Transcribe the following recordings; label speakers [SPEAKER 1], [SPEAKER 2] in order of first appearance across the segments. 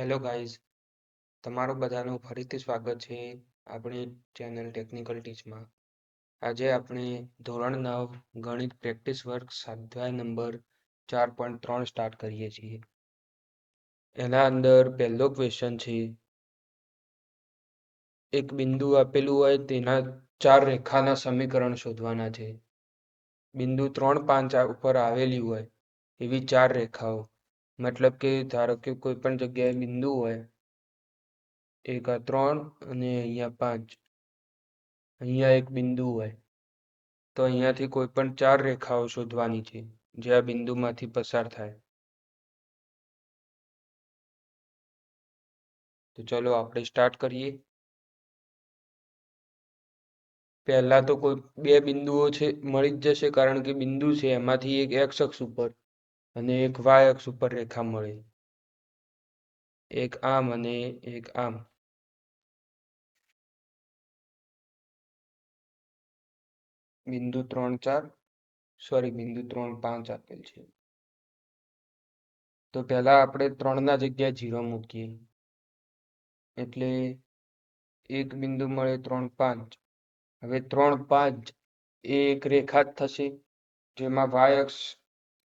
[SPEAKER 1] Hello guys, તમારું બધાનું ફરીથી સ્વાગત છે આપણી ચેનલ ટેકનિકલ ટીચમાં. આજે આપણે ધોરણ 9 ગણિત પ્રેક્ટિસ વર્ક સ્વાધ્યાય નંબર 4.3 સ્ટાર્ટ કરીએ છીએ. એના અંદર પહેલો ક્વેશ્ચન છે, એક બિંદુ આપેલું હોય તેના 4 રેખાના સમીકરણ શોધવાના છે. બિંદુ 3, 5 ઉપર આવેલી હોય એવી 4 રેખાઓ, મતલબ કે ધારો કે કોઈ પણ જગ્યાએ બિંદુ હોય, એક આ 3 અને અહીંયા 5, અહીંયા એક બિંદુ હોય, તો અહીંયાથી કોઈ પણ 4 રેખાઓ શોધવાની છે જે આ બિંદુમાંથી પસાર થાય. તો ચલો આપણે સ્ટાર્ટ કરીએ. પહેલા તો કોઈ બે બિંદુઓ છે મળી જ જશે, કારણ કે બિંદુ છે એમાંથી એક x અક્ષ ઉપર અને એક y અક્ષ ઉપર રેખા મળે, એક આમ અને એક આમ. બિંદુ 3, 4 સોરી બિંદુ 3, 5 આપેલ છે. તો પહેલા આપણે 3 ના જગ્યાએ 0 મૂકીએ, એટલે એક બિંદુ મળે 3, 5. હવે 3, 5 એ એક રેખા જ થશે જેમાં y અક્ષ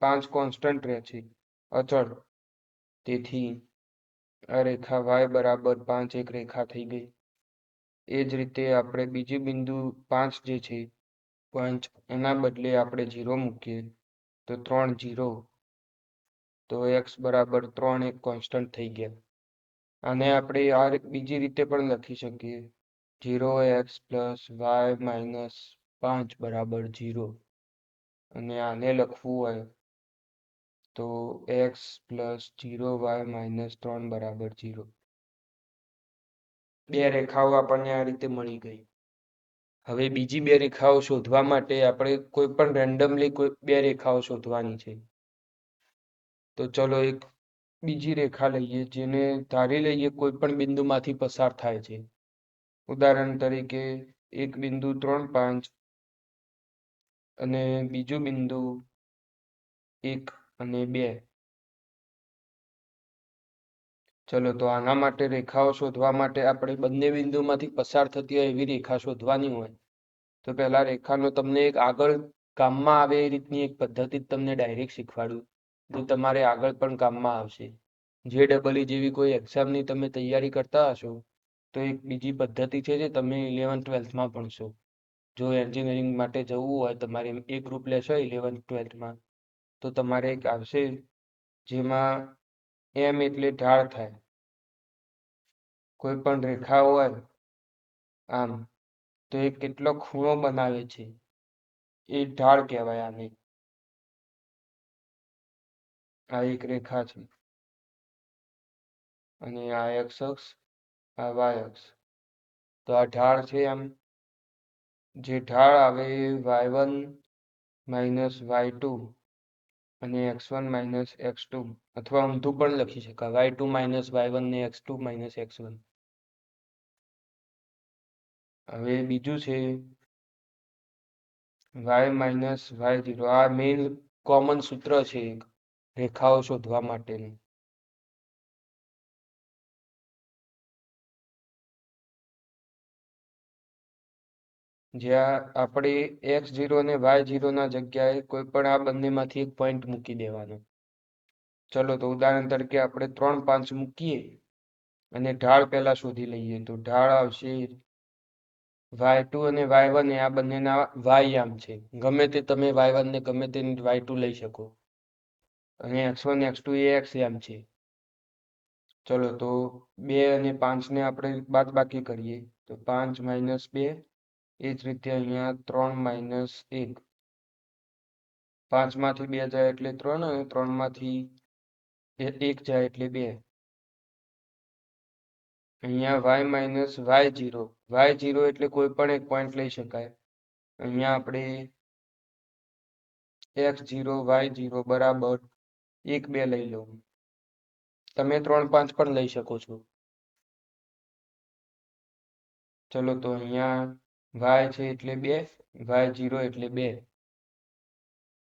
[SPEAKER 1] 5 કોન્સ્ટન્ટ રહે છે, અચળ. તેથી આ રેખા y બરાબર 5 એક રેખા થઈ ગઈ. એ જ રીતે આપણે બીજી બિંદુ 5 જે છે પોઈન્ટ, એના બદલે આપણે 0 મૂકીએ તો 3, 0. તો x બરાબર 3 એક કોન્સ્ટન્ટ થઈ ગયા. આને આપણે આ બીજી રીતે પણ લખી શકીએ, 0x પ્લસ y માઇનસ 5 બરાબર 0. અને આને લખવું હોય તો x પ્લસ 0y માઇનસ 3 બરાબર 0. બે રેખાઓ આપણને આ રીતે મળી ગઈ. હવે બીજી બે રેખાઓ શોધવા માટે આપણે કોઈ પણ રેન્ડમલી કોઈ બે રેખાઓ શોધવાની છે. તો ચલો એક બીજી રેખા લઈએ જેને ધારી લઈએ કોઈ પણ બિંદુમાંથી પસાર થાય છે. ઉદાહરણ તરીકે એક બિંદુ 3, 5 અને બીજું બિંદુ 1 અને 2. ચલો તો આના માટે રેખાઓ શોધવા માટે આપણે બંને બિંદુમાંથી પસાર થતી હોય એવી રેખા શોધવાની હોય. તો પહેલા રેખાનો તમને એક આગળ કામમાં આવે એ રીતની એક પદ્ધતિ તમને ડાયરેક્ટ શીખવાડું, જે તમારે આગળ પણ કામમાં આવશે. JEE જેવી કોઈ એક્ઝામની તમે તૈયારી કરતા હશો તો એક બીજી પદ્ધતિ છે જે તમે 11th 12thમાં ભણશો. જો એન્જિનિયરિંગ માટે જવું હોય, તમારે એ ગ્રુપ લેશો 11th 12thમાં, તો તમારે એક આવશે જેમાં M એટલે ઢાળ થાય. કોઈ પણ રેખા હોય આમ, તો એ કેટલો ખૂણો બનાવે છે એ ઢાળ કહેવાય આને. આ એક રેખા છે અને આ x અક્ષ, આ y અક્ષ. તો આ ઢાળ છે. આમ જે ઢાળ આવે એ y1 માઇનસ y2 અને x1 માઇનસ x2, અથવા ઊંધું પણ લખી શકાય, y2 માઇનસ y1 ને x2 માઇનસ x1. હવે બીજું છે y માઇનસ y0. આ મેઇન કોમન સૂત્ર છે રેખાઓ શોધવા માટેનું. જ્યાં આપણે x0 અને y0 ના જગ્યાએ કોઈ પણ આ બંનેમાંથી એક પોઈન્ટ મૂકી દેવાનો. ચલો તો ઉદાહરણ તરીકે આપણે 3, 5 મૂકીએ અને ઢાળ પહેલા શોધી લઈએ. તો ઢાળ આવશે y2 અને y1 એ આ બંનેના y આમ છે. ગમે તે તમે y1 ને ગમે તે y2 લઈ શકો, અને x1 x2 એ x આમ છે. ચલો તો 2 અને 5 ને આપણે બાદબાકી કરીએ તો 5 માઇનસ 2. એ જ રીતે અહીંયા 3 માઇનસ 1. 5 માંથી 2 જાય એટલે 3 અને 3 માંથી 1 જાય એટલે 2. અહીંયા y માઇનસ y0. y0 એટલે કોઈ પણ એક પોઈન્ટ લઈ શકાય. અહીંયા આપણે x0 y0 બરાબર 1, 2 લઈ લો. તમે 3, 5 પણ લઈ શકો છો. ચલો તો અહીંયા y છે એટલે 2, y0 એટલે 2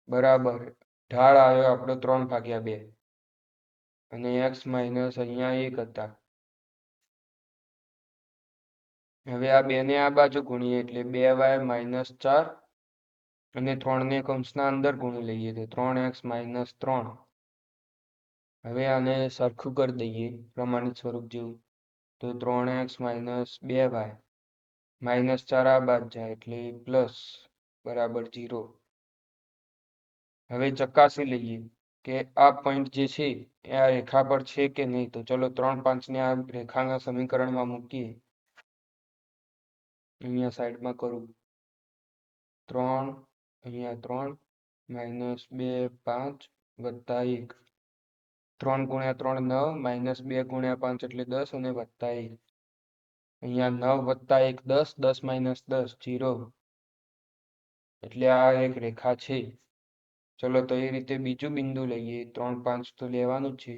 [SPEAKER 1] બરાબર ઢાળ આવ્યો આપણો 3/2. અને એક્સ માઇનસ અહીંયા 1 હતા. હવે આ 2 ને આ બાજુ ગુણીએ એટલે 2y માઇનસ 4 અને 3 ને કૌંસના અંદર ગુણી લઈએ તો 3x માઇનસ 3. હવે આને સરખું કરી દઈએ પ્રમાણિત સ્વરૂપ જેવું તો 3x માઇનસ 2y માઇનસ 4 આ બાદ જાય એટલે પ્લસ બરાબર 0. હવે ચકાસી લઈએ કે આ પોઈન્ટ જે છે એ આ રેખા પર છે કે નહીં. તો ચલો 3, 5 ને આ રેખાના સમીકરણમાં મૂકીએ. અહીંયા સાઈડમાં કરું 3 અહીંયા 3 માઇનસ 2 5 વત્તા 1 3 ગુણ્યા 3 9 માઇનસ 2 ગુણ્યા 5 એટલે 10 અને વત્તા 1 અહીંયા 9 વત્તા 1 10 10 માઇનસ 10 0 એટલે આ એક રેખા છે. ચલો તો એ રીતે બીજું બિંદુ લઈએ 3 5 તો લેવાનું જ છે.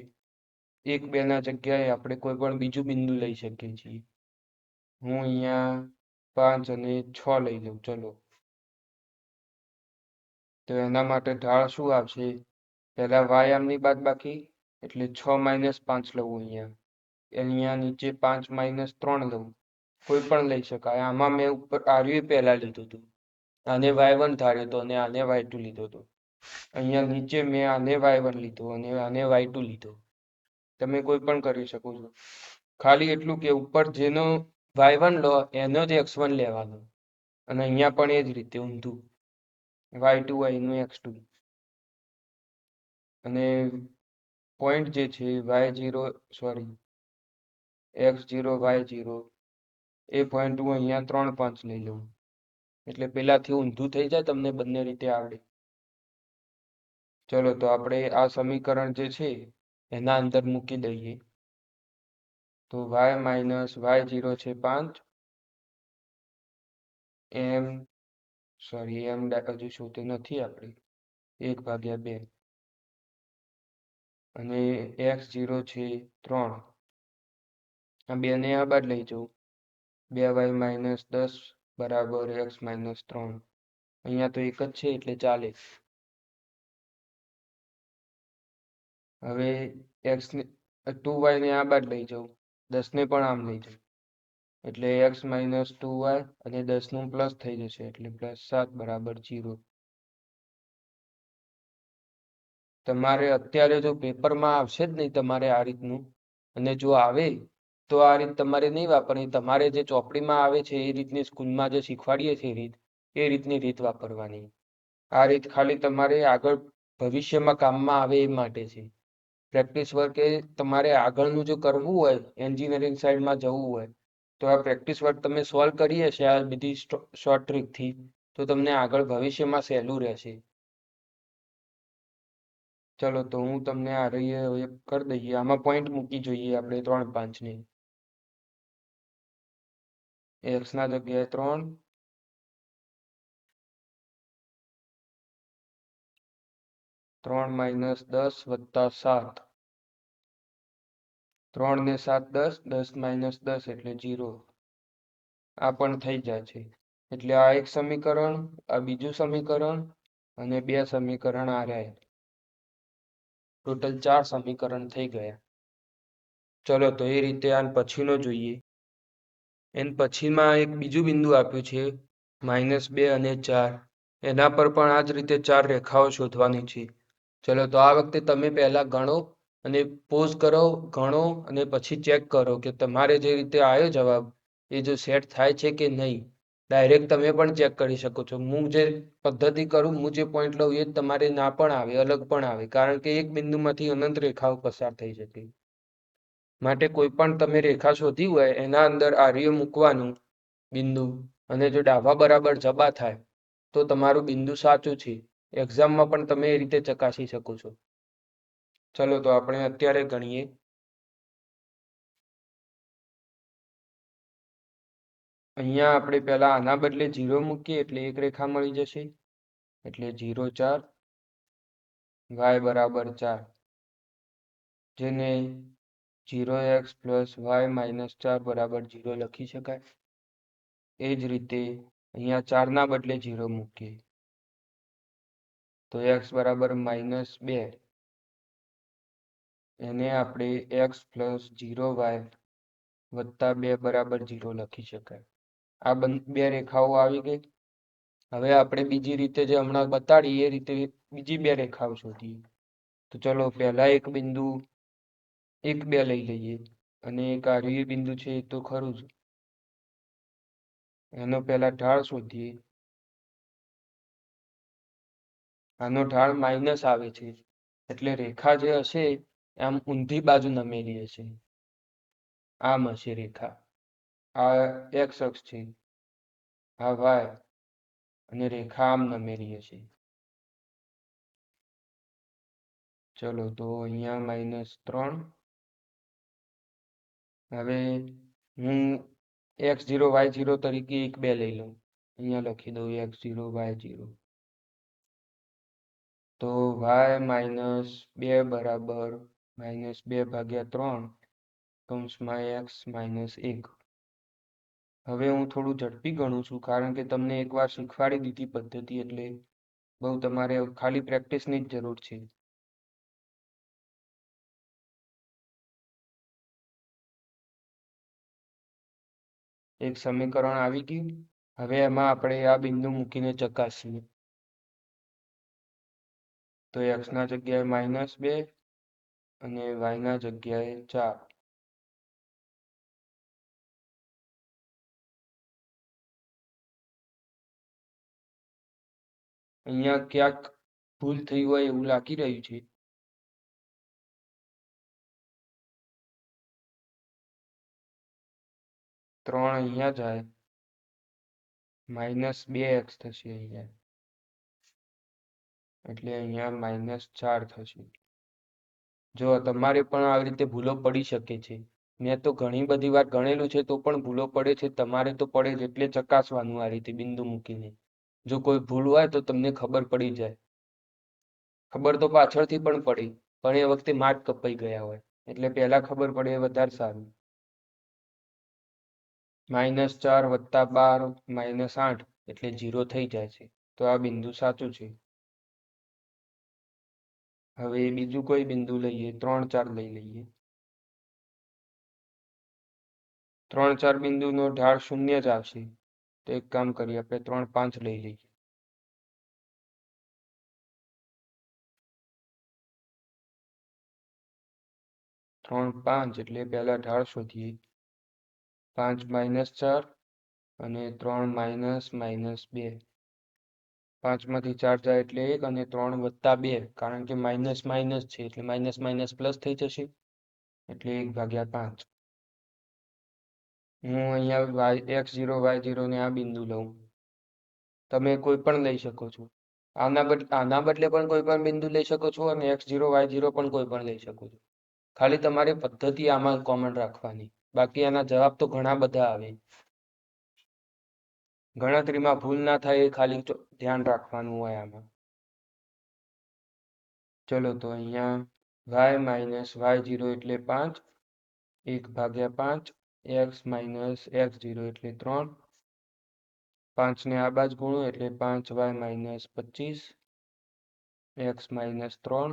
[SPEAKER 1] 1 2 ના જગ્યાએ આપણે કોઈ પણ બીજું બિંદુ લઈ શકીએ છીએ. હું અહીંયા 5 અને 6 લઈ લઉં. ચલો તો એના માટે ઢાળ શું આવશે? પહેલા y આમની બાદબાકી એટલે 6 માઇનસ 5 લઉં. અહીંયા નીચે 5 માઇનસ 3 લઉં. કોઈ પણ લઈ શકાય. આમાં મેં ઉપર આર્યું પહેલા લીધું હતું. આને y1 ધાર્યો હતો અને આને y2 લીધો હતો. અહીંયા નીચે મેં આને y1 લીધો અને આને y2 લીધો. તમે કોઈ પણ કરી શકો છો. ખાલી એટલું કે ઉપર જેનો y1 લો એનો જ x1 લેવાનો અને અહીંયા પણ એ જ રીતે ઊંધું y2 એનું x2 અને પોઈન્ટ જે છે y0 સોરી x0 y0 એ પોઈન્ટ હું અહીંયા 3 5 લઈ લઉં એટલે પેલાથી ઊંધું થઈ જાય. તમને બંને રીતે આવડે. ચલો તો આપણે આ સમીકરણ જે છે એના અંદર મૂકી દઈએ તો y માઇનસ y0 છે 5 એમ સોરી એમ હજુ શોધ્યું નથી આપણે 1/2 અને x0 છે 3. આ 2 ને આ બાદ લઈ જાઉં 2y માઇનસ 10 બરાબર x માઇનસ 3. અહીંયા તો એક જ છે એટલે ચાલે. હવે x ને 2y ને આ બાદ લઈ જાઉં 10 ને પણ આમ લઈ જાઉં એટલે x માઇનસ 2y અને 10 નું પ્લસ થઈ જશે એટલે પ્લસ 7 બરાબર 0. તમારે અત્યારે જો પેપરમાં આવશે જ નહીં તમારે આ રીતનું અને જો આવે તો આ રીત તમારે નહીં વાપરવાની. તમારે જે ચોપડીમાં આવે છે એ રીતની સ્કૂલમાં જે શીખવાડીએ છીએ રીત એ રીતની રીત વાપરવાની. આ રીત ખાલી તમારે આગળ ભવિષ્યમાં કામમાં આવે એ માટે છે. પ્રેક્ટિસ વર્ક એ તમારે આગળનું જો કરવું હોય એન્જિનિયરિંગ સાઈડમાં જવું હોય તો આ પ્રેક્ટિસ વર્ક તમે સોલ્વ કરી હશે આ બધી શોર્ટ ટ્રીકથી તો તમને આગળ ભવિષ્યમાં સહેલું રહેશે. ચલો તો હું તમને આ રહીએ કરી દઈએ. આમાં પોઈન્ટ મૂકી જોઈએ આપણે 3 5 ને x ના જગ્યાએ 3 3 માઇનસ 10 વત્તા 7 3 ને 7 10 10 માઇનસ 10 એટલે 0. આ પણ થઈ જાય છે એટલે આ એક સમીકરણ આ બીજું સમીકરણ અને 2 સમીકરણ આ રહ્યા. ટોટલ 4 સમીકરણ થઈ ગયા. ચલો તો એ રીતે આ પછીનો જોઈએ. એન પછીમાં એક બીજું બિંદુ આપ્યું છે -2 અને 4. એના પર પણ આ જ રીતે 4 રેખાઓ શોધવાની છે. ચલો તો આ વખતે તમે પહેલા ગણો અને પોઝ કરો, ગણો અને પછી ચેક કરો કે તમારે જે રીતે આવ્યો જવાબ એ જો સેટ થાય છે કે નહીં. ડાયરેક્ટ તમે પણ ચેક કરી શકો છો. હું જે પદ્ધતિ કરું હું જે પોઈન્ટ લઉં એ તમારે ના પણ આવે અલગ પણ આવે કારણ કે એક બિંદુમાંથી અનંત રેખાઓ પસાર થઈ શકે. માટે કોઈ પણ તમે રેખા શોધી હોય એના અંદર આર્ય મૂકવાનું બિંદુ અને જો ડાબા બરાબર જબા થાય તો તમારું બિંદુ સાચું છે. એક્ઝામમાં પણ તમે એ રીતે ચકાસી શકો છો. ચલો તો આપણે અત્યારે ગણીએ. અહીંયા આપણે પહેલા આના બદલે 0 મૂકીએ એટલે એક રેખા મળી જશે એટલે 0 4 y બરાબર 4 જેને 0x પ્લસ y માઇનસ 4 બરાબર 0 લખી શકાય. એ જ રીતે અહીંયા 4 ના બદલે 0 મૂકીએ તો x બરાબર -2 એને આપણે x પ્લસ 0y વત્તા 2 બરાબર 0 લખી શકાય. આ બે રેખાઓ આવી ગઈ. હવે આપણે બીજી રીતે જે હમણાં બતાડી એ રીતે બીજી બે રેખાઓ શોધીએ. તો ચલો પહેલા એક બિંદુ 1 2 લઈ લઈએ અને એક આ બિંદુ છે એ તો ખરું જ. એનો પહેલા ઢાળ શોધીએ. આનો ઢાળ માઇનસ આવે છે એટલે રેખા જે હશે આમ ઊંધી બાજુ નમેલી હશે. આમ હશે રેખા. આ x અક્ષ છે, આ y, અને રેખા આમ નમેલી હશે. ચલો તો અહીંયા -3. હવે હું x0 y0 તરીકે 1 2 લઈ લઉં. અહીંયા લખી દઉં x0 y0. તો y -2 બરાબર -2 ભાગ્યા 3 કૌંસમાં x -1. હવે હું થોડું ઝડપી ગણું છું કારણ કે તમને એકવાર શીખવાડી દીધી પદ્ધતિ એટલે બહુ તમારે ખાલી પ્રેક્ટિસની જ જરૂર છે. એક સમીકરણ આવી ગયું. હવે એમાં આપણે આ બિંદુ મૂકીને ચકાસીએ. તો x ના જગ્યાએ -2 અને y ના જગ્યાએ 4. અહીંયા ક્યાંક ભૂલ થઈ હોય એવું લાગી રહ્યું છે. ત્રણ અહીંયા જાય, -2x થશે અહીંયા, એટલે અહીંયા -4 થશે. જો તમારે પણ આવી રીતે ભૂલો પડી શકે છે. મેં તો ઘણી બધી વાર ગણેલું છે તો પણ ભૂલો પડે છે. તમારે તો પડે જ એટલે ચકાસવાનું આ રીતે બિંદુ મૂકીને. જો કોઈ ભૂલ હોય તો તમને ખબર પડી જાય. ખબર તો પાછળથી પણ પડી, પણ એ વખતે માર્ક કપાઈ ગયા હોય એટલે પહેલા ખબર પડે એ વધારે સારું. -4 વત્તા 12 -8 એટલે 0 થઈ જાય છે. તો આ બિંદુ સાચું છે. હવે બીજું કોઈ બિંદુ લઈએ, 3 4 લઈ લઈએ. 3 4 બિંદુનો ઢાળ 0 જ આવશે. તો એક કામ કરીએ, આપણે 3 5 લઈ લઈએ. 3 5 એટલે પહેલા ઢાળ શોધીએ. 5 -4 અને 3 -2. 5 માંથી 4 જાય એટલે 1 અને 3 વત્તા 2 કારણ કે માઇનસ માઇનસ છે એટલે માઇનસ માઇનસ પ્લસ થઈ જશે એટલે 1/5. હું અહીંયા x0 y0 ને આ બિંદુ લઉં. તમે કોઈ પણ લઈ શકો છો. આના બદલે પણ કોઈ પણ બિંદુ લઈ શકો છો અને x0 y0 પણ કોઈ પણ લઈ શકો છો. ખાલી તમારી પદ્ધતિ આમાં કોમન રાખવાની. બાકી આના જવાબ તો ઘણા બધા આવે. ગણતરીમાં ભૂલ ના થાય એ ખાલી ધ્યાન રાખવાનું હોય આમાં. ચલો તો અહીંયા y -y0 એટલે 5, 1/5, x -x0 એટલે 3. 5 ને આ બાજુ ગુણો એટલે 5y -25, x -3.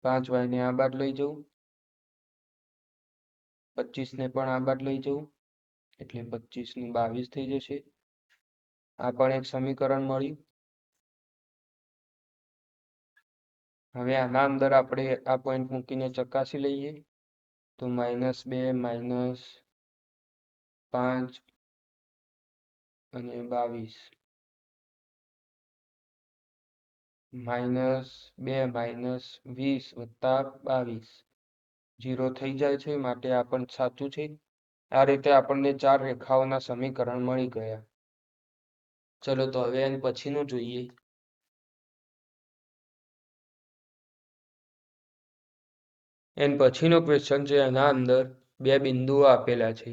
[SPEAKER 1] 5y ને આ બાજુ લઈ જવું, 25 ને પણ આ બાજુ લઈ જવું એટલે 25 નું 22 થઈ જશે. આ પણ એક સમીકરણ મળ્યું. હવે આના અંદર આપણે આ પોઈન્ટ મૂકીને ચકાસી લઈએ. તો -2 -5 અને 22. -2 -20 વત્તા 22 0 થઈ જાય છે માટે આ પણ સાચું છે. આ રીતે આપણને 4 રેખાઓના સમીકરણ મળી ગયા. ચલો તો હવે એની પછીનું જોઈએ. એન પછીનો ક્વેશ્ચન છે. એના અંદર બે બિંદુઓ આપેલા છે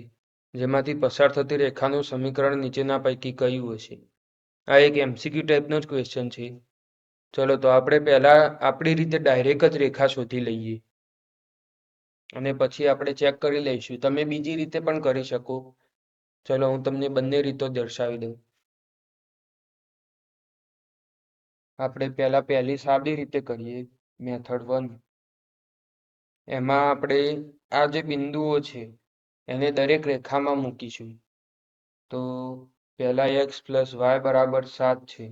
[SPEAKER 1] જેમાંથી પસાર થતી રેખાનું સમીકરણ નીચેના પૈકી કયું હશે. આ એક MCQ ટાઈપનો જ ક્વેશ્ચન છે. ચલો તો આપણે પહેલા આપણી રીતે ડાયરેક્ટ જ રેખા શોધી લઈએ અને પછી આપણે ચેક કરી લઈશું. તમે બીજી રીતે પણ કરી શકો. ચલો હું તમને બંને રીતો દર્શાવી દઉં. આપણે પહેલી સાદી રીતે કરીએ, મેથડ 1. એમાં આપણે આ જે બિંદુઓ છે એને દરેક રેખામાં મૂકીશું. તો પહેલા x પ્લસ વાય બરાબર 7 છે.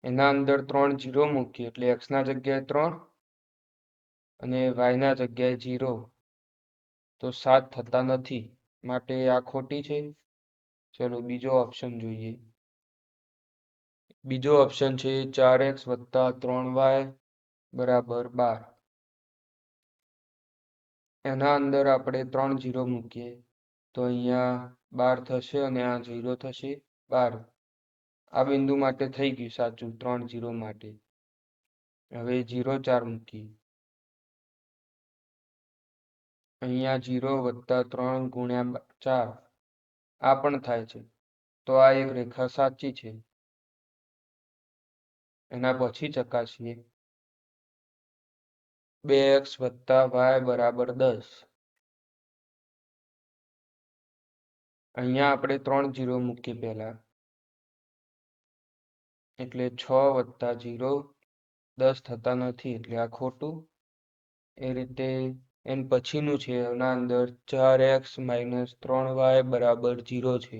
[SPEAKER 1] એના અંદર 3 0 મૂકીએ એટલે x ના જગ્યાએ 3 અને y ના જગ્યાએ 0. તો 7 થતા નથી, માટે આ ખોટી છે. ચલો બીજો ઓપ્શન જોઈએ. બીજો ઓપ્શન છે 4x વત્તા 3y બરાબર 12. એના અંદર આપણે 3 0 મૂકીએ તો અહીંયા 12 થશે અને આ 0 થશે 12. આ બિંદુ માટે થઈ ગયું સાચું 3 0 માટે. હવે 0 4 મૂકીએ. અહીંયા 0 વત્તા 3 ગુણ્યા 4 આ પણ થાય છે. તો આ એક રેખા સાચી છે. એના પછી ચકાસીએ. 2x વત્તા y બરાબર 10. અહીંયા આપણે 3 0 મૂકીએ પહેલા. એટલે 6 વત્તા 0 10 થતા નથી, એટલે આ ખોટું. એ રીતે એન પછીનું છે એના અંદર 4x માઇનસ 3y બરાબર 0 છે.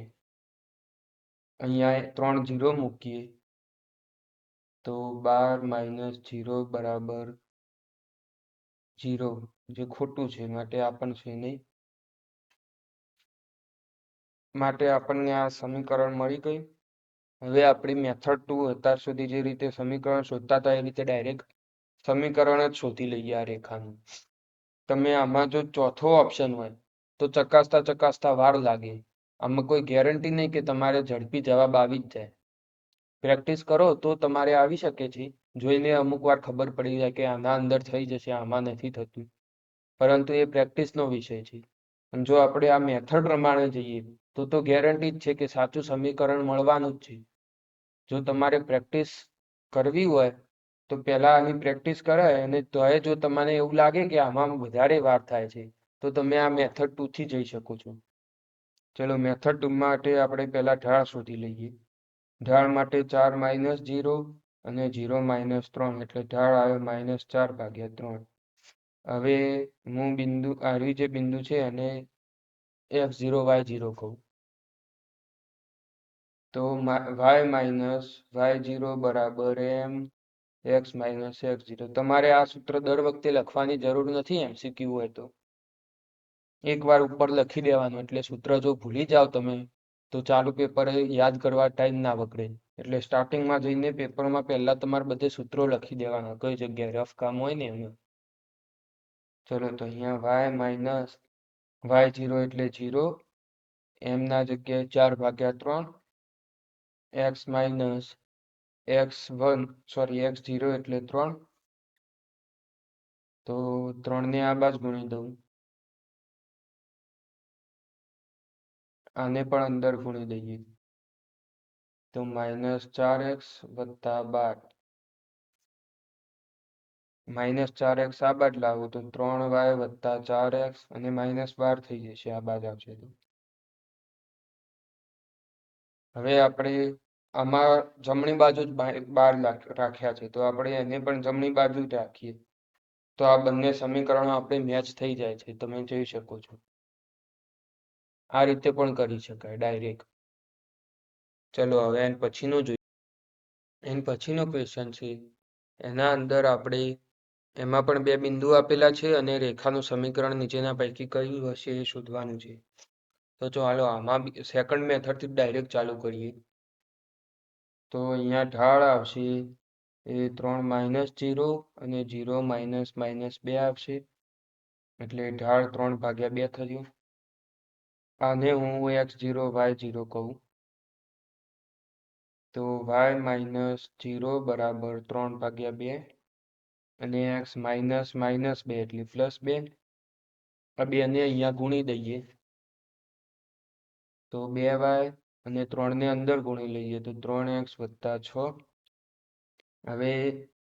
[SPEAKER 1] અહીંયા 3 0 મૂકીએ તો 12 માઇનસ 0 બરાબર 0, જે ખોટું છે, માટે આ પણ છે નહીં. માટે આપણને આ સમીકરણ મળી ગયું. હવે આપણી મેથડ 2 અત્યાર સુધી જે રીતે સમીકરણ શોધતા હતા એ રીતે ડાયરેક્ટ સમીકરણ જ શોધી લઈએ આ રેખાનું. તમે આમાં જો ચોથો ઓપ્શન હોય તો ચકાસતા વાર લાગે. આમાં કોઈ ગેરંટી નહીં કે તમારે ઝડપી જવાબ આવી જ જાય. પ્રેક્ટિસ કરો તો તમારે આવી શકે છે. જોઈને અમુક વાર ખબર પડી જાય કે આના અંદર થઈ જશે, આમાં નથી થતું. પરંતુ એ પ્રેક્ટિસનો વિષય છે. અને જો આપણે આ મેથડ પ્રમાણે જઈએ તો ગેરંટી જ છે કે સાચું સમીકરણ મળવાનું જ છે. જો તમારે પ્રેક્ટિસ કરવી હોય તો પહેલા આની પ્રેક્ટિસ કરાય, અને તોય જો તમને એવું લાગે કે આમાં વધારે વાર થાય છે તો તમે આ મેથડ 2 થી જઈ શકો છો. ચલો મેથડ 2 માટે આપણે પહેલા ઢાળ શોધી લઈએ. ઢાળ માટે 4 માઇનસ 0 અને 0 માઇનસ 3, એટલે ઢાળ આવે -4/3. હવે હું આવી જે બિંદુ છે એને x0 y0 કહું. તો y માઇનસ y0 બરાબર m x માઇનસ x0. તમારે આ સૂત્ર દર વખતે લખવાની જરૂર નથી MCQ હોય તો. એકવાર ઉપર લખી દેવાનું, એટલે સૂત્ર જો ભૂલી જાઓ તમે તો ચાલુ પેપરે યાદ કરવા ટાઈમ ના બગડે. એટલે સ્ટાર્ટિંગમાં જઈને પેપરમાં પહેલા તમારે બધે સૂત્રો લખી દેવાના, કઈ જગ્યાએ રફ કામ હોય ને એમાં. ચલો તો અહીંયા y માઇનસ y0 એટલે 0, m ના જગ્યાએ 4/3, x માઇનસ x0 એટલે 3. તો 3 ને આ બાજુ ગુણી દઉં. આને પણ અંદર ગુણી દઈએ તો -4x વત્તા 12. -4x આ બાજુ લાવો તો 3y વત્તા 4x અને -12 થઈ જશે, આ બાજુ આવશે તો. હવે આપણે આમાં જમણી બાજુ જ 12 રાખ્યા છે, તો આપણે એને પણ જમણી બાજુ જ રાખીએ તો આ બંને સમીકરણો આપણે મેચ થઈ જાય છે. તમે જોઈ શકો છો. આ રીતે પણ કરી શકાય ડાયરેક્ટ. ચલો હવે એન પછીનો જોઈએ. એન પછીનો ક્વેશ્ચન છે, એના અંદર આપણે એમાં પણ બે બિંદુ આપેલા છે અને રેખાનું સમીકરણ નીચેના પૈકી કયું હશે એ શોધવાનું છે. તો ચાલો આમાં સેકન્ડ મેથડથી ડાયરેક્ટ ચાલુ કરીએ. તો અહીંયા ઢાળ આવશે એ 3 -0 અને 0 -2 આવશે, એટલે ઢાળ 3/2 થયું. આને હું x0 y0 કહું. તો y -0 બરાબર 3/2 અને x -2 એટલે +2. આ બેને અહીંયા ગુણી દઈએ તો 2y અને 3 ને અંદર ગુણી લઈએ તો 3x વત્તા 6. હવે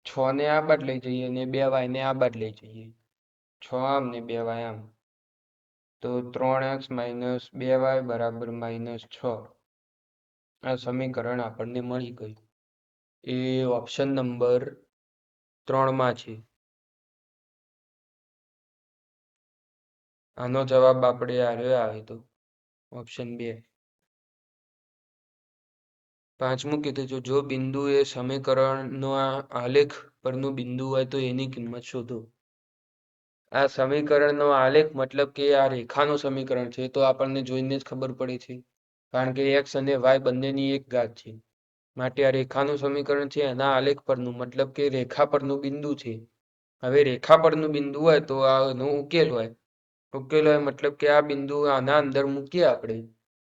[SPEAKER 1] 6 ને આ બાજુ લઈ જઈએ અને 2y ને આ બાજુ લઈ જઈએ. 6 આમ ને 2y આમ, તો 3x - 2y બરાબર -6. આ સમીકરણ આપણને મળી ગયું. એ ઓપ્શન નંબર 3 માં છે. આનો જવાબ આપણે આવે તો ઓપ્શન 2. પાંચમું કીધું છે, જો બિંદુ એ સમીકરણનો આલેખ પરનું બિંદુ હોય તો એની કિંમત શોધો. આ સમીકરણનો આલેખ મતલબ કે આ રેખાનું સમીકરણ છે, તો આપણને જોઈને જ ખબર પડે છે, કારણ કે x અને y બંનેની એક ઘાત છે. માટે આ રેખાનું સમીકરણ છે, એના આલેખ પરનું મતલબ કે રેખા પરનું બિંદુ છે. હવે રેખા પરનું બિંદુ હોય તો આનો ઉકેલ હોય. ઉકેલ હોય મતલબ કે આ બિંદુ આના અંદર મૂકીએ આપણે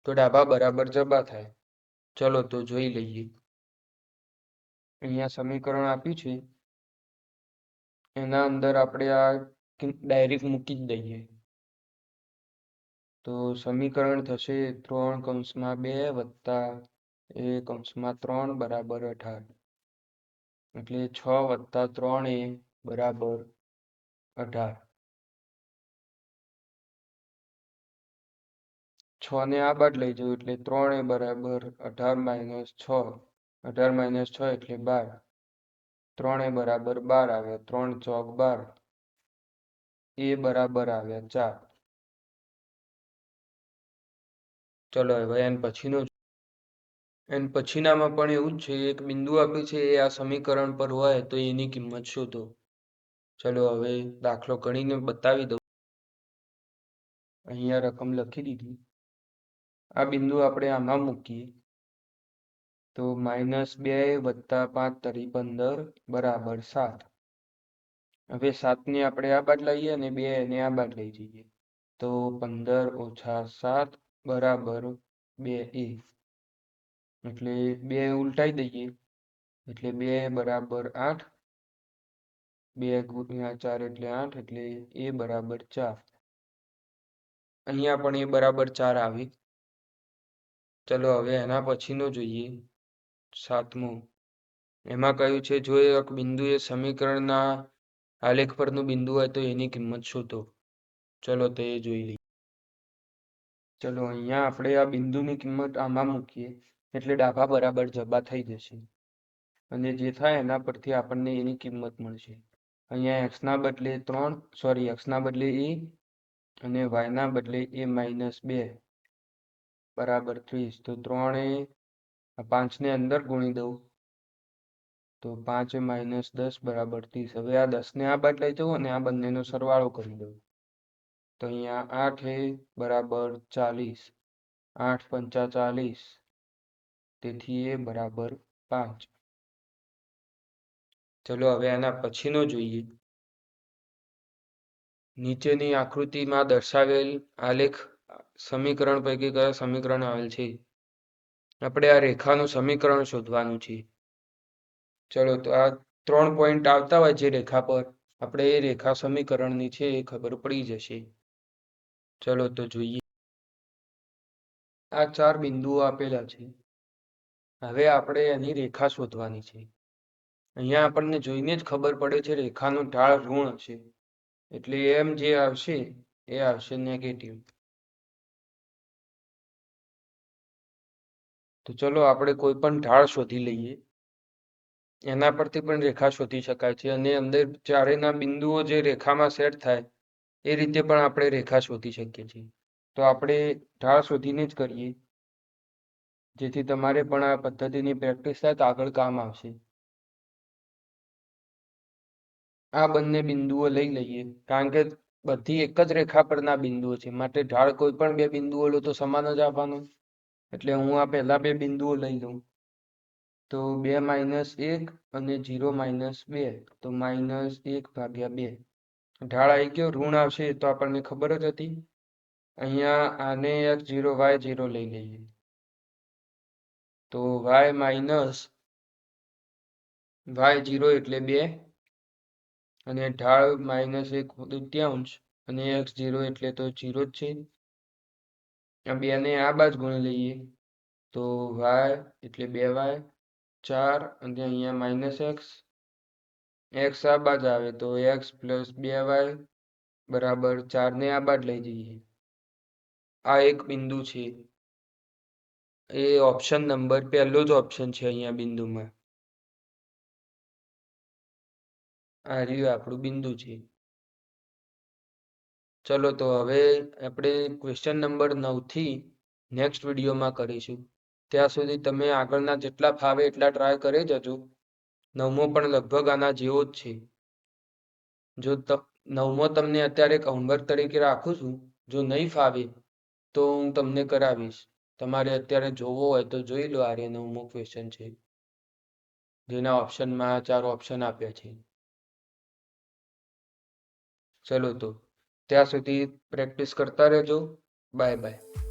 [SPEAKER 1] તો ડાબા બરાબર જબા થાય. ચલો તો જોઈ લઈએ. અહીંયા સમીકરણ આપ્યું છે, એના અંદર આપણે આ ડાયરેક્ટ મૂકી જ દઈએ. તો સમીકરણ થશે 3 × 2 + 1 × 3 બરાબર 18. એટલે 6 + 3 બરાબર 18. 6 ને આ બાદ લઈ જવું એટલે 3 બરાબર 18 - 6. 18 - 6 એટલે 12. 3 બરાબર 12 આવ્યા. 3 × 4 = 12. એ બરાબર આવ્યા 4. ચલો હવે એન પછીનામાં પણ એવું જ છે, એક બિંદુ આપ્યું છે, એ આ સમીકરણ પર હોય તો એની કિંમત શોધો. ચલો હવે દાખલો ગણીને બતાવી દઉં. અહીંયા રકમ લખી દીધી. આ બિંદુ આપણે આમાં મૂકીએ તો -2 + 5 * 15 બરાબર 7. હવે 7 ને આપણે આ બાદ લઈએ અને 2 ને આ બાદ લઈ જઈએ તો 15 - 7 બરાબર 2a. એટલે 2 ઉલટાઈ દઈએ એટલે 2 બરાબર 8. 2 × 4 એટલે 8 એટલે a બરાબર 4. અહીંયા પણ એ બરાબર 4 આવી. ચલો હવે એના પછીનો જોઈએ, 7મો. એમાં કહ્યું છે, જો એક બિંદુ એ સમીકરણના આલેખ પરનું બિંદુ હોય તો એની કિંમત શોધો. ચલો તો એ જોઈ લઈએ. ચલો અહીંયા આપણે આ બિંદુની કિંમત આમાં મૂકીએ એટલે ડાબા બરાબર જબા થઈ જશે અને જે થાય એના પરથી આપણને એની કિંમત મળશે. અહીંયા x ના બદલે 3 x ના બદલે a અને y ના બદલે a - 2 બરાબર 30. તો 3 આ 5 ને અંદર ગુણી દઉં તો 5 - 10 બરાબર 30. હવે આ 10 ને આ બાદ લઈ જવું અને આ બંનેનો સરવાળો કરી દઉં તો અહીંયા 8 બરાબર 40. 8 × 5 = 40. તેથી એ બરાબર 5. ચલો હવે આના પછીનો જોઈએ. નીચેની આકૃતિમાં દર્શાવેલ આલેખ સમીકરણ પૈકી કયા સમીકરણ આવેલ છે? આપણે આ રેખાનું સમીકરણ શોધવાનું છે. ચલો તો આ 3 પોઈન્ટ આવતા હોય જે રેખા પર, આપણે એ રેખા સમીકરણની છે એ ખબર પડી જશે. ચલો તો જોઈએ. આ 4 બિંદુઓ આપેલા છે. હવે આપણે એની રેખા શોધવાની છે. અહીંયા આપણને જોઈને જ ખબર પડે છે રેખાનો ઢાળ ઋણ હશે. એટલે એમ જે આવશે એ આવશે નેગેટિવ. તો ચલો આપણે કોઈ પણ ઢાળ શોધી લઈએ. એના પરથી પણ રેખા શોધી શકાય છે અને અંદર ચારેના બિંદુઓ જે રેખામાં સેટ થાય એ રીતે પણ આપણે રેખા શોધી શકીએ છીએ. તો આપણે ઢાળ શોધીને જ કરીએ, જેથી તમારે પણ આ પદ્ધતિની પ્રેક્ટિસ થાય તો આગળ કામ આવશે. આ બંને બિંદુઓ લઈ લઈએ, કારણ કે બધી એક જ રેખા પરના બિંદુઓ છે, માટે ઢાળ કોઈ પણ બે બિંદુઓ લો તો સમાન જ આવવાનો. એટલે હું આ પહેલા બે બિંદુઓ લઈ લઉં તો 2 - 1 અને 0 - 2 તો -1/2. ઢાળ આવી ગયો, ઋણ આવશે એ તો આપણને ખબર જ હતી. અહીંયા આને x0 y0 લઈ લઈએ તો y - y0 એટલે 2 અને ઢાળ -1/3 અને x0 એટલે તો 0 જ છે. આ 2 ને આ બાજુ ગુણી લઈએ તો y એટલે 2y 4 અને અહીંયા -x. x આ બાજુ આવે તો x + 2y બરાબર 4 ને આ બાજુ લઈ જઈએ. આ એક બિંદુ છે, એ ઓપ્શન નંબર પહેલો જ ઓપ્શન છે. અહીંયા બિંદુમાં આ રહ્યું આપણું બિંદુ છે. ચલો તો હવે આપણે ક્વેશ્ચન નંબર 9 થી નેક્સ્ટ વિડીયોમાં કરીશું. ત્યાં સુધી તમે આગળના જેટલા ફાવે એટલા ટ્રાય કરી જજો. 9મો પણ લગભગ આના જેવો જ છે. જો 9મો તમને અત્યારે એક હોમવર્ક તરીકે રાખું છું. જો નહીં ફાવે તો હું તમને કરાવીશ. તમારે અત્યારે જોવો હોય તો જોઈ લો. આ 9મો ક્વેશ્ચન છે, જેના ઓપ્શનમાં 4 ઓપ્શન આપ્યા છે. ચલો તો ત્યાં સુધી પ્રેક્ટિસ કરતા રહેજો. Bye bye.